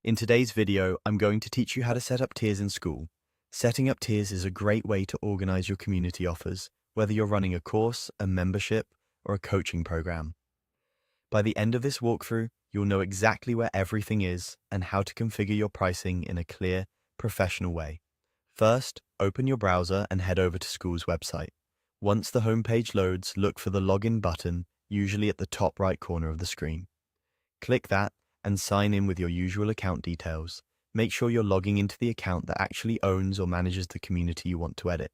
In today's video, I'm going to teach you how to set up tiers in Skool. Setting up tiers is a great way to organize your community offers, whether you're running a course, a membership, or a coaching program. By the end of this walkthrough, you'll know exactly where everything is and how to configure your pricing in a clear, professional way. First, open your browser and head over to Skool's website. Once the homepage loads, look for the login button, usually at the top right corner of the screen. Click that and sign in with your usual account details. Make sure you're logging into the account that actually owns or manages the community you want to edit.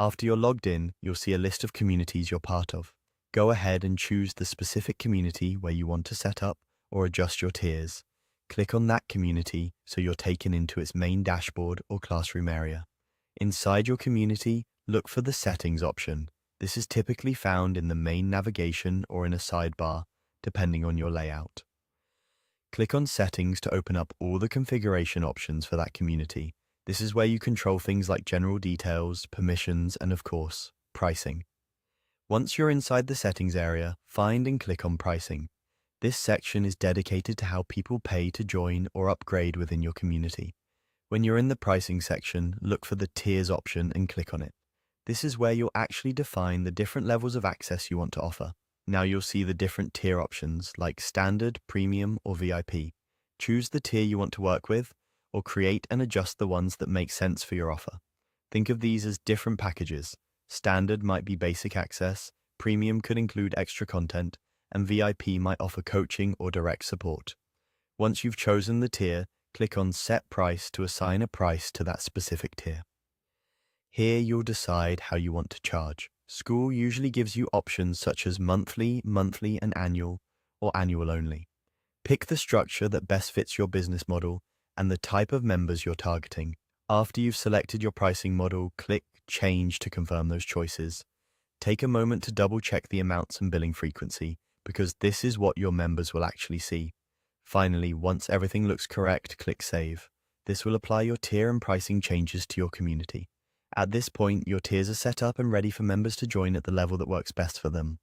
After you're logged in, you'll see a list of communities you're part of. Go ahead and choose the specific community where you want to set up or adjust your tiers. Click on that community so you're taken into its main dashboard or classroom area. Inside your community, look for the Settings option. This is typically found in the main navigation or in a sidebar, depending on your layout. Click on Settings to open up all the configuration options for that community. This is where you control things like general details, permissions, and of course, pricing. Once you're inside the settings area, find and click on Pricing. This section is dedicated to how people pay to join or upgrade within your community. When you're in the pricing section, look for the Tiers option and click on it. This is where you'll actually define the different levels of access you want to offer. Now you'll see the different tier options like Standard, Premium, or VIP. Choose the tier you want to work with, or create and adjust the ones that make sense for your offer. Think of these as different packages. Standard might be basic access, Premium could include extra content, and VIP might offer coaching or direct support. Once you've chosen the tier, click on Set Price to assign a price to that specific tier. Here you'll decide how you want to charge. Skool usually gives you options such as monthly, and annual, or annual only. Pick the structure that best fits your business model and the type of members you're targeting. After you've selected your pricing model, click Change to confirm those choices. Take a moment to double-check the amounts and billing frequency, because this is what your members will actually see. Finally, once everything looks correct, click Save. This will apply your tier and pricing changes to your community. At this point, your tiers are set up and ready for members to join at the level that works best for them.